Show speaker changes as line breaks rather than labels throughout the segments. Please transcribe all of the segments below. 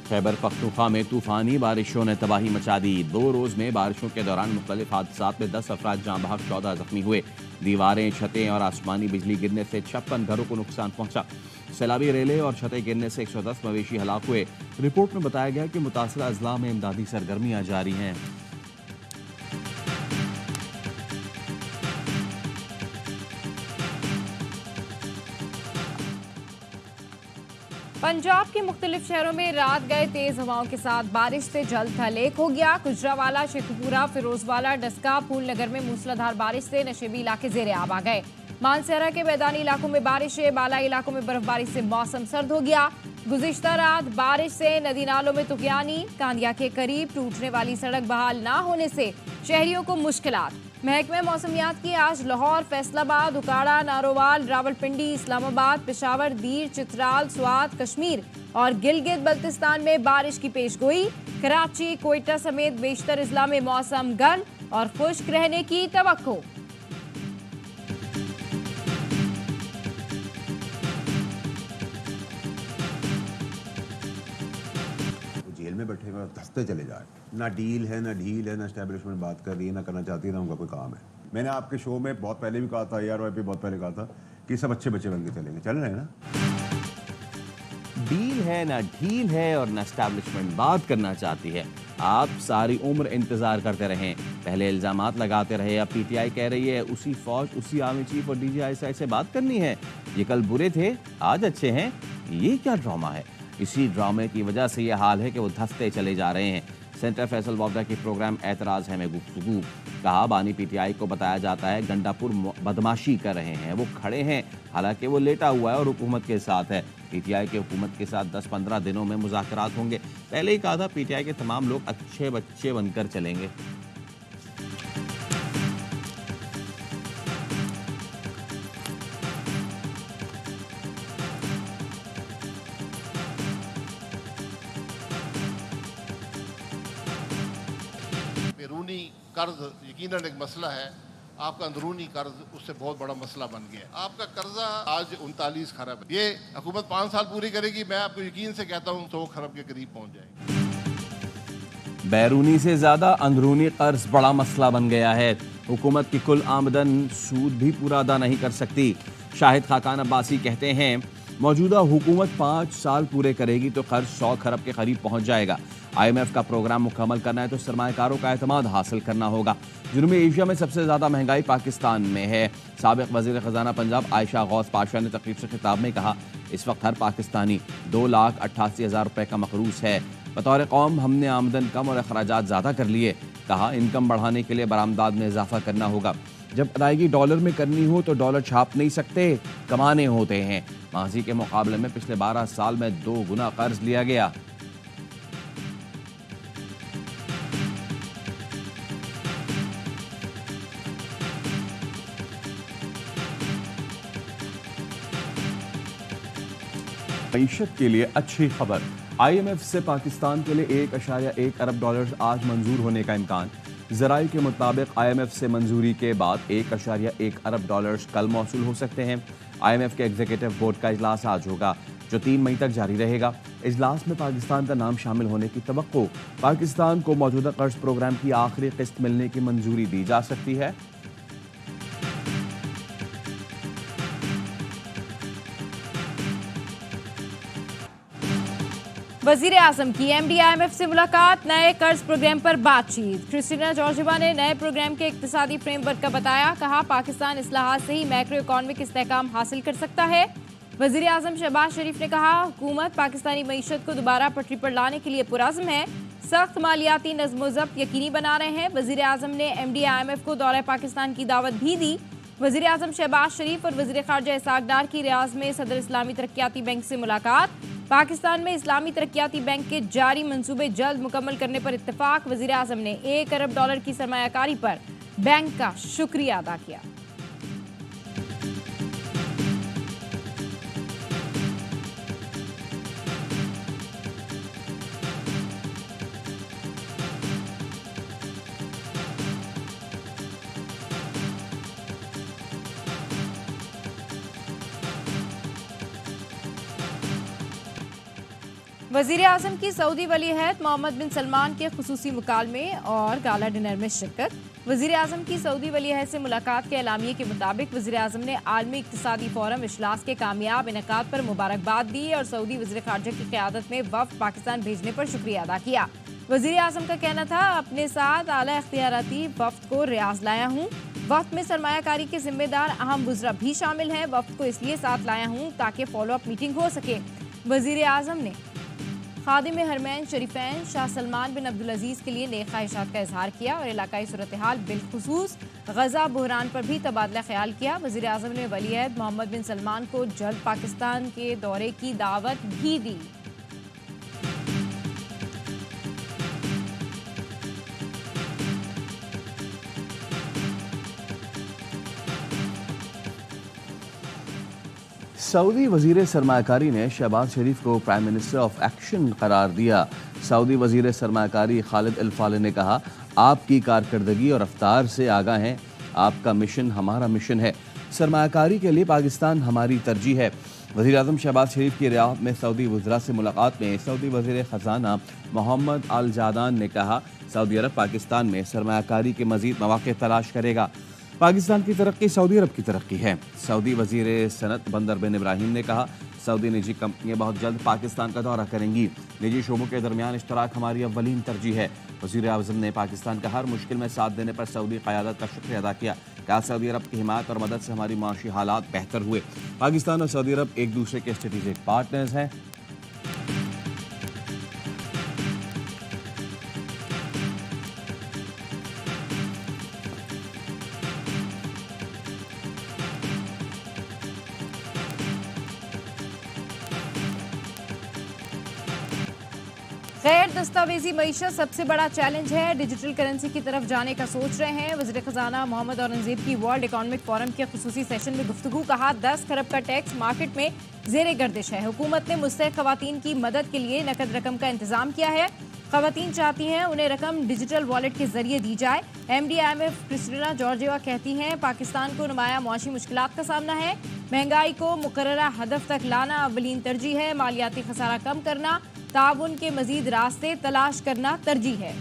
खैबर पख्तूनख्वा में तूफानी बारिशों ने तबाही मचा दी। 2 रोज में बारिशों के दौरान मुख्तलिफ हादसात में 10 अफराद जाँ बहक, 14 जख्मी हुए। दीवारें, छतें और आसमानी बिजली गिरने से 56 घरों को नुकसान पहुंचा। सैलाबी रेले और छतें गिरने से 110 मवेशी हलाक हुए। रिपोर्ट में बताया गया कि मुतासरा अजला में इमदादी सरगर्मियां जारी हैं।
पंजाब के मुख्तलिफ शहरों में रात गए तेज हवाओं के साथ बारिश से जल थल एक हो गया। गुजरावाला, शेखुपुरा, फिरोजवाला, डस्का, फूलनगर में मूसलाधार बारिश से नशेबी इलाके जेरे आब आ गए। मानसहरा के मैदानी इलाकों में बारिश है। बाला इलाकों में बर्फबारी से मौसम सर्द हो गया। गुज़िश्ता रात बारिश से नदी नालों में तुगयानी। कांदिया के करीब टूटने वाली सड़क बहाल ना होने से शहरियों को मुश्किलात। महकमे मौसमियात की आज लाहौर, फैसलाबाद, उकाड़ा, नारोवाल, रावलपिंडी, इस्लामाबाद, पेशावर, दीर, चित्राल, स्वात, कश्मीर और गिलगित बल्तिस्तान में बारिश की पेशगोई। कराची, कोयटा समेत बेशतर इजला में मौसम गर्म और खुश्क रहने की तवक्को।
जेल में बैठे हुए धंसते चले जाए। ना डील है, ना ढील है, ना एस्टेब्लिशमेंट बात कर रही है, ना करना चाहती है, ना उनका कोई काम है। मैंने आपके शो में बहुत पहले भी कहा था, ARY पे बहुत पहले कहा था कि सब अच्छे बच्चे बन के चलेंगे। चल रहे हैं ना।
डील है, ना ढील है और ना एस्टैब्लिशमेंट बात करना चाहती है। आप सारी उम्र इंतजार करते रहें। पहले इल्जामात लगाते रहे, अब PTI कह रही है उसी फौज, उसी आर्मी चीफ और DGI से बात करनी है। ये कल बुरे थे, आज अच्छे हैं। ये क्या ड्रामा है? इसी ड्रामे की वजह से ये हाल है कि वो धंसते चले जा रहे हैं। सेंटर फैसल वावडा के प्रोग्राम एतराज़ है में गुफ्तगू। कहा बानी PTI को बताया जाता है गंडापुर बदमाशी कर रहे हैं। वो खड़े हैं, हालांकि वो लेटा हुआ है और हुकूमत के साथ है। PTI के हुकूमत के साथ 10-15 दिनों में मुज़ाकरात होंगे। पहले ही कहा था PTI के तमाम लोग अच्छे बच्चे बनकर चलेंगे।
बैरूनी कर्ज यकीनन एक मसला है। आपका अंदरूनी कर्ज उससे बहुत बड़ा मसला बन गया है। आपका कर्जा आज 39 खरब है। ये हुकूमत 5 साल पूरी करेगी, मैं आपको यकीन से कहता हूँ 100 खरब के करीब पहुंच जाएगी।
बैरूनी से ज्यादा अंदरूनी कर्ज बड़ा मसला बन गया है। हुकूमत की कुल आमदन सूद भी पूरा अदा नहीं कर सकती। शाहिद खाकान अब्बासी कहते हैं मौजूदा हुकूमत 5 साल पूरे करेगी तो कर्ज 100 खरब के करीब पहुंच जाएगा। IMF का प्रोग्राम मुकम्मल करना है तो सरमायाकारों का एतमाद हासिल करना होगा। जनूबी एशिया में सबसे ज़्यादा महंगाई पाकिस्तान में है। साबिक वज़ीर ख़जाना पंजाब आयशा गौस पाशा ने तकरीब से खिताब में कहा इस वक्त हर पाकिस्तानी 2,88,000 रुपये का मकरूज है। बतौर कौम हमने आमदन कम और अखराजात ज़्यादा कर लिए। कहा इनकम बढ़ाने के लिए बरामदाद में इजाफा करना होगा। जब अदायगी डॉलर में करनी हो तो डॉलर छाप नहीं सकते, कमाने होते हैं। माजी के मुकाबले में पिछले 12 साल में 2 गुना कर्ज लिया गया। मईशत के लिए अच्छी खबर। IMF से पाकिस्तान के लिए 1.1 अरब डॉलर आज मंजूर होने का इम्कान। ज़राई के मुताबिक IMF से मंजूरी के बाद 1.1 अरब डॉलर कल मौसूल हो सकते हैं। IMF के एग्जीक्यूटिव बोर्ड का इजलास आज होगा जो 3 मई तक जारी रहेगा। इजलास में पाकिस्तान का नाम शामिल होने की तवक्को। पाकिस्तान को मौजूदा कर्ज प्रोग्राम की आखिरी किस्त मिलने की मंजूरी दी जा सकती है।
वजीर आजम की MD IMF से मुलाकात। नए कर्ज प्रोग्राम पर बातचीत। क्रिस्टीना जॉर्जिवा ने नए प्रोग्राम के इक्तिसादी फ्रेमवर्क का बताया। कहा पाकिस्तान इस लिहाज से ही मैक्रो इकॉनमिक इस्तेहकाम हासिल कर सकता है। वजीर आजम शहबाज शरीफ ने कहा हुकूमत पाकिस्तानी मईशत को दोबारा पटरी पर लाने के लिए पुरज़्म है। सख्त मालियाती नज़्म ज़ब्त यकीनी बना रहे हैं। वजीर आजम ने MD IMF को दौरे पाकिस्तान की दावत भी दी। वजीर आजम शहबाज शरीफ और वजीर खारजा इसहाक डार की रियाज में सदर इस्लामी तरक्याती बैंक से मुलाकात। पाकिस्तान में इस्लामी तरक्याती बैंक के जारी मंसूबे जल्द मुकम्मल करने पर इत्तेफाक। वजीर आजम ने 1 अरब डॉलर की सरमायाकारी पर बैंक का शुक्रिया अदा किया। वजीर आजम की सऊदी वली अहद मोहम्मद बिन सलमान के खुसूसी मुकालमे और गाला डिनर में शिरकत। वजीर आजम की सऊदी वली अहद से मुलाकात के एलामिये के मुताबिक वजीर आजम ने आलमी इक्तिसादी फोरम इजलास के कामयाब इनेकाद पर मुबारकबाद दी और सऊदी वजीर खारजा की क़यादत में वफ्द पाकिस्तान भेजने पर शुक्रिया अदा किया। वजीर आजम का कहना था, अपने साथ आला इख्तियाराती वफ्द को रियाज लाया हूँ। वफ्द में सरमायाकारी के जिम्मेदार अहम बुजरा भी शामिल हैं। वफ्द को इसलिए साथ लाया हूँ ताकि फॉलो अप मीटिंग हो सके। वजीर आजम ने खादिम हरमैन शरीफैन शाह सलमान बिन अब्दुल अजीज के लिए नेक ख्वाहिशात का इजहार किया और इलाकाई सूरत हाल बिलखुसूस गजा बहरान पर भी तबादला ख्याल किया। वजीर आजम ने वली अहद मोहम्मद बिन सलमान को जल्द पाकिस्तान के दौरे की दावत भी दी।
सऊदी वजीर सरमाकारी ने शहबाज शरीफ को प्राइम मिनिस्टर ऑफ एक्शन करार दिया। सऊदी वजीर सरमाकारी खालिद अल फालिह ने कहा, आपकी कारकर्दगी और रफ्तार से आगाह हैं। आपका मिशन हमारा मिशन है। सरमाकारी के लिए पाकिस्तान हमारी तरजीह है। वज़ीर आज़म शहबाज शरीफ की रियासत में सऊदी वज़रा से मुलाकात में सऊदी वज़ीर ख़जाना मोहम्मद अल जादान ने कहा, सऊदी अरब पाकिस्तान में सरमाकारी के मज़ीद मौक़े तलाश करेगा। पाकिस्तान की तरक्की सऊदी अरब की तरक्की है। सऊदी वज़ीर सनत बंदर बिन इब्राहिम ने कहा, सऊदी निजी कंपनियां बहुत जल्द पाकिस्तान का दौरा करेंगी। निजी शोबों के दरमियान इश्तराक हमारी अव्वलीन तरजीह है। वज़ीर आज़म ने पाकिस्तान का हर मुश्किल में साथ देने पर सऊदी क़यादत का शुक्रिया अदा किया। कहा, सऊदी अरब की हिमायत और मदद से हमारी माशी हालात बेहतर हुए। पाकिस्तान और सऊदी अरब एक दूसरे के स्ट्रेटेजिक पार्टनर्स हैं।
गैर दस्तावेजी मईशत सबसे बड़ा चैलेंज है। डिजिटल करेंसी की तरफ जाने का सोच रहे हैं। वज़ीर ख़जाना मोहम्मद औरंगज़ेब की वर्ल्ड इकोनॉमिक फोरम के खुसूसी सेशन में गुफ्तगू। कहा, 10 खरब का टैक्स मार्केट में ज़ेरे गर्दिश है। हुकूमत ने मुस्तहक़ ख़वातीन की मदद के लिए नकद रकम का इंतजाम किया है। ख़वातीन चाहती हैं उन्हें रकम डिजिटल वॉलेट के जरिए दी जाए। MD IMF क्रिस्टिना जॉर्जिवा कहती हैं, पाकिस्तान को नुमाया मुआशी मुश्किलात का सामना है। महंगाई को मुकर्ररा हदफ तक लाना अव्वलीन तरजीह है। मालियाती खसारा कम करना, ताउन के मजीद रास्ते तलाश करना तरजीह है।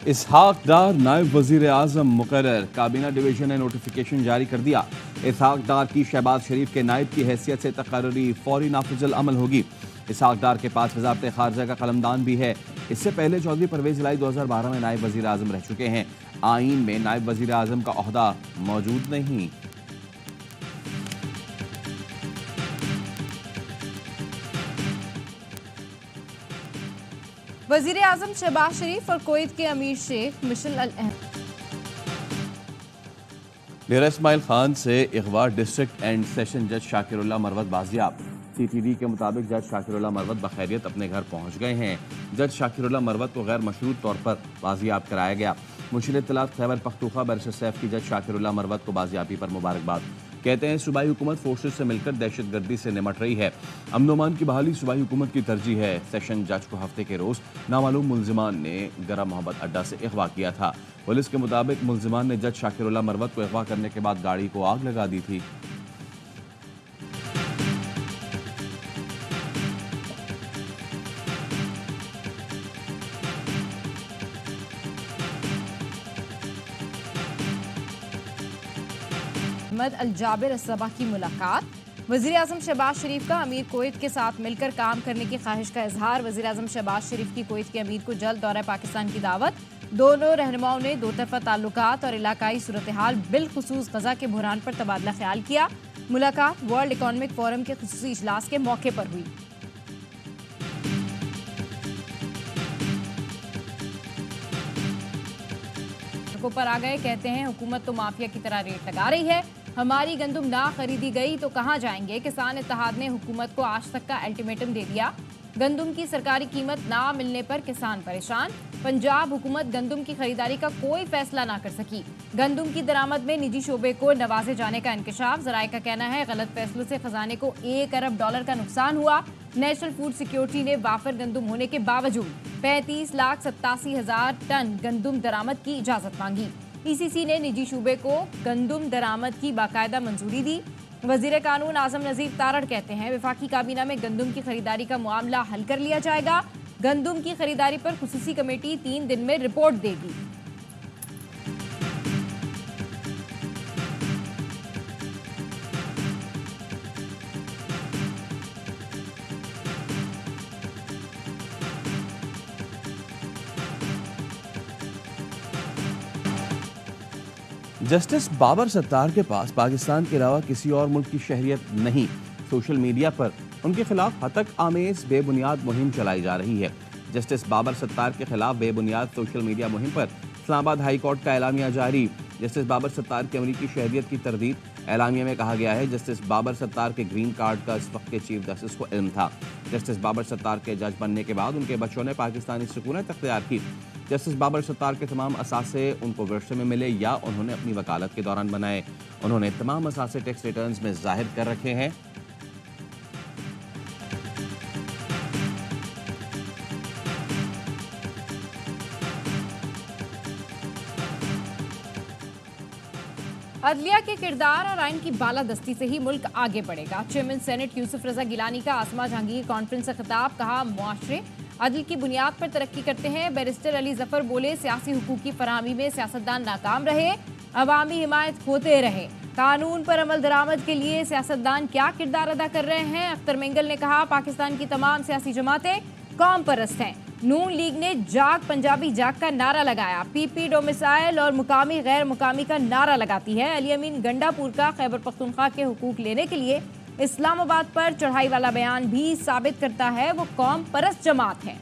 इसहाक डार नायब वजीर आजम मुकर्रर। काबीना डिवीजन ने नोटिफिकेशन जारी कर दिया। इसहाक डार की शहबाज शरीफ के नायब की हैसियत से तकर्री फौरी नाफिजुल अमल होगी। इसहाक डार के पास वज़ारत खारजा का कलमदान भी है। इससे पहले चौधरी परवेज इलाही 2012 में नायब वजीर आजम रह चुके हैं। आईन में नायब वजीर आजम का ओहदा मौजूद नहीं।
वजीर आजम शहबाज शरीफ और कुवैत के अमीर शेख मिशेल अल
डेरा इस्माइल खान से अगवा डिस्ट्रिक्ट एंड सेशन जज शाकिरुल्लाह मरवत बाजियाब। CTD के मुताबिक जज शाकिरुल्लाह मरवत बखैरियत अपने घर पहुंच गए हैं। जज शाकिरुल्लाह मरवत को गैर मशरूत तौर पर बाजियाब कराया गया। मुशीर इत्तलात खैबर पख्तूनख्वा बैरिस्टर सैफ की जज शाकिरुल्लाह मरवत को बाजियाबी पर मुबारकबाद। कहते हैं, सूबाई हुकूमत फोर्सेज से मिलकर दहशतगर्दी से निमट रही है। अमन अमान की बहाली सूबाई हुकूमत की तरजीह है। सेशन जज को हफ्ते के रोज नामालूम मुलजिमान ने गरा मोहब्बत अड्डा से अगवा किया था। पुलिस के मुताबिक मुलजिमान ने जज शाकिरुल्लाह मरवत को अगवा करने के बाद गाड़ी को आग लगा दी थी।
अल जाबिर असबा की मुलाकात। वज़ीर आज़म शहबाज शरीफ का अमीर कुवैत के साथ मिलकर काम करने की ख्वाहिश का इजहार। वज़ीर आज़म शहबाज शरीफ की कुवैत के अमीर को जल्द दौरा पाकिस्तान की दावत। दोनों रहनुमाओं ने दो तरफा ताल्लुकात और इलाकाई सूरत हाल बिलखुसूस गजा के बहरान पर तबादला ख्याल किया। मुलाकात वर्ल्ड इकोनॉमिक फोरम के खुसूसी इजलास के मौके पर हुई। पर आ गए। कहते हैं, हुकूमत तो माफिया की तरह रेट लगा रही है। हमारी गंदुम ना खरीदी गई तो कहां जाएंगे। किसान इत्तेहाद ने हुकूमत को आज तक का अल्टीमेटम दे दिया। गंदुम की सरकारी कीमत ना मिलने पर किसान परेशान। पंजाब हुकूमत गंदुम की खरीदारी का कोई फैसला ना कर सकी। गंदुम की दरामद में निजी शोबे को नवाजे जाने का इंकशाफ। जराये का कहना है, गलत फैसलों से खजाने को $1 अरब का नुकसान हुआ। नेशनल फूड सिक्योरिटी ने वाफर गंदुम होने के बावजूद 35,87,000 टन गंदुम दरामद की इजाजत मांगी। ईसीसी ने निजी शूबे को गंदुम दरामद की बाकायदा मंजूरी दी। वजीर कानून आजम नजीर तारड़ कहते हैं वफाकी काबीना में गंदुम की खरीदारी का मामला हल कर लिया जाएगा। गंदुम की खरीदारी पर खुसूसी कमेटी 3 दिन में रिपोर्ट देगी।
जस्टिस बाबर सत्तार के पास पाकिस्तान के अलावा किसी और मुल्क की शहरियत नहीं। सोशल मीडिया पर उनके खिलाफ हतक आमेज बेबुनियाद मुहिम चलाई जा रही है। जस्टिस बाबर सत्तार के खिलाफ बेबुनियाद सोशल मीडिया मुहिम पर इस्लामाबाद हाई कोर्ट का एलामिया जारी। जस्टिस बाबर सत्तार की अमरीकी शहरियत की तरदीद। एलामिया में कहा गया है जस्टिस बाबर सत्तार के ग्रीन कार्ड का इस वक्त के चीफ जस्टिस को इल्म था। जस्टिस बाबर सत्तार के जज बनने के बाद उनके बच्चों ने पाकिस्तानी सुकूनत अख्तियार की। जस्टिस बाबर सत्तार के तमाम असासे उनको विरसे में मिले या उन्होंने अपनी वकालत के दौरान बनाए। उन्होंने तमाम असासे टैक्स रिटर्न्स में जाहिर कर रखे हैं।
अदलिया के किरदार और आइन की बालादस्ती से ही मुल्क आगे बढ़ेगा। चेयरमैन सेनेट यूसुफ रजा गिलानी का आसमा जहांगीर कॉन्फ्रेंस से खिताब। कहा मुआशरे अदल की बुनियाद पर तरक्की करते हैं। बैरिस्टर अली जफर बोले सियासी हुकूक की फराहमी में सियासतदान नाकाम रहे, अवामी हिमायत खोते रहे। कानून पर अमल दरामद के लिए सियासतदान क्या किरदार अदा कर रहे हैं। अख्तर मेंगल ने कहा पाकिस्तान की तमाम सियासी जमातें कौम परस्त हैं। नून लीग ने जाग पंजाबी जाग का नारा लगाया। पीपी डोमिसाइल और मुकामी गैर मुकामी का नारा लगाती है। अली अमीन गंडापुर का खैबर पख्तूनख्वा के हुकूक लेने के लिए इस्लामाबाद पर चढ़ाई वाला बयान भी साबित करता है वो कौम परस्त जमात है।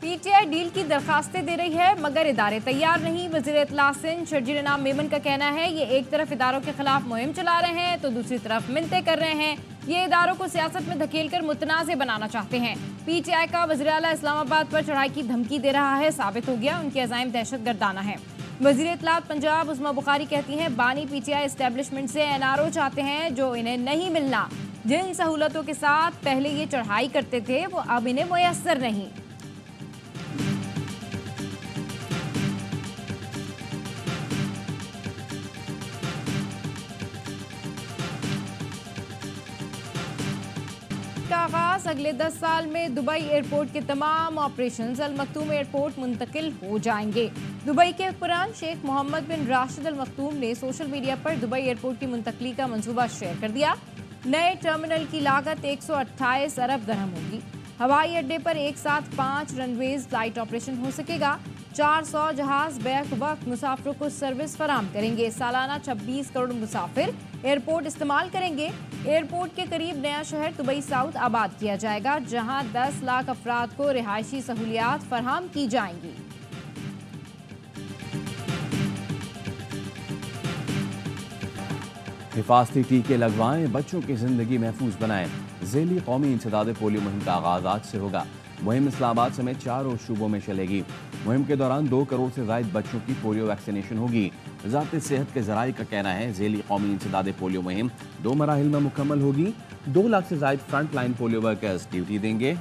पीटीआई डील की दरखास्तें दे रही है मगर इदारे तैयार नहीं। वजीर इत्तला सिंध शर्जील इनाम मेमन का कहना है ये एक तरफ इदारों के खिलाफ मुहिम चला रहे हैं तो दूसरी तरफ मिन्नतें कर रहे हैं। ये इदारों को सियासत में धकेलकर मुतनाज़ बनाना चाहते हैं। पीटीआई का वज़ीर आला इस्लामाबाद पर चढ़ाई की धमकी दे रहा है, साबित हो गया उनके अज़ाइम दहशतगर्दाना है। वज़ीर इत्तलात पंजाब उस्मा बुखारी कहती हैं बानी पीटीआई एस्टेब्लिशमेंट से एनआरओ चाहते हैं जो इन्हें नहीं मिलना। जिन सहूलतों के साथ पहले ये चढ़ाई करते थे वो अब इन्हें मुयस्सर नहीं। का आगाज अगले 10 साल में दुबई एयरपोर्ट के तमाम ऑपरेशंस अल मखतूम एयरपोर्ट मुंतकिल हो जाएंगे। दुबई के हुक्मरान शेख मोहम्मद बिन राशिद अल मखतूम ने सोशल मीडिया पर दुबई एयरपोर्ट की मुंतकली का मंसूबा शेयर कर दिया। नए टर्मिनल की लागत 128 अरब दरहम होगी। हवाई अड्डे पर एक साथ 5 रनवेज फ्लाइट ऑपरेशन हो सकेगा। 400 जहाज बैक वक्त मुसाफिरों को सर्विस फराम करेंगे। सालाना 26 करोड़ मुसाफिर एयरपोर्ट इस्तेमाल करेंगे। एयरपोर्ट के करीब नया शहर दुबई साउथ आबाद किया जाएगा जहां 10 लाख अफराद को रिहायशी सहूलियात फराहम की जाएंगी।
हिफाजती टीके लगवाएं, बच्चों की जिंदगी महफूज बनाएं। ज़ेली कौमी इंसदाद पोलियो मुहिम का आगाज आज से होगा। मुहिम इस्लामाबाद समेत 4 और शूबों में चलेगी। मुहिम के दौरान 2 करोड़ से ज़ायद बच्चों की पोलियो वैक्सीनेशन होगी। वज़ारत सेहत के ज़राए का कहना है ज़ेली कौमी इंसदाद पोलियो मुहिम 2 मराहिल में मुकम्मल होगी। 2 लाख से ज़ायद front line polio workers duty देंगे।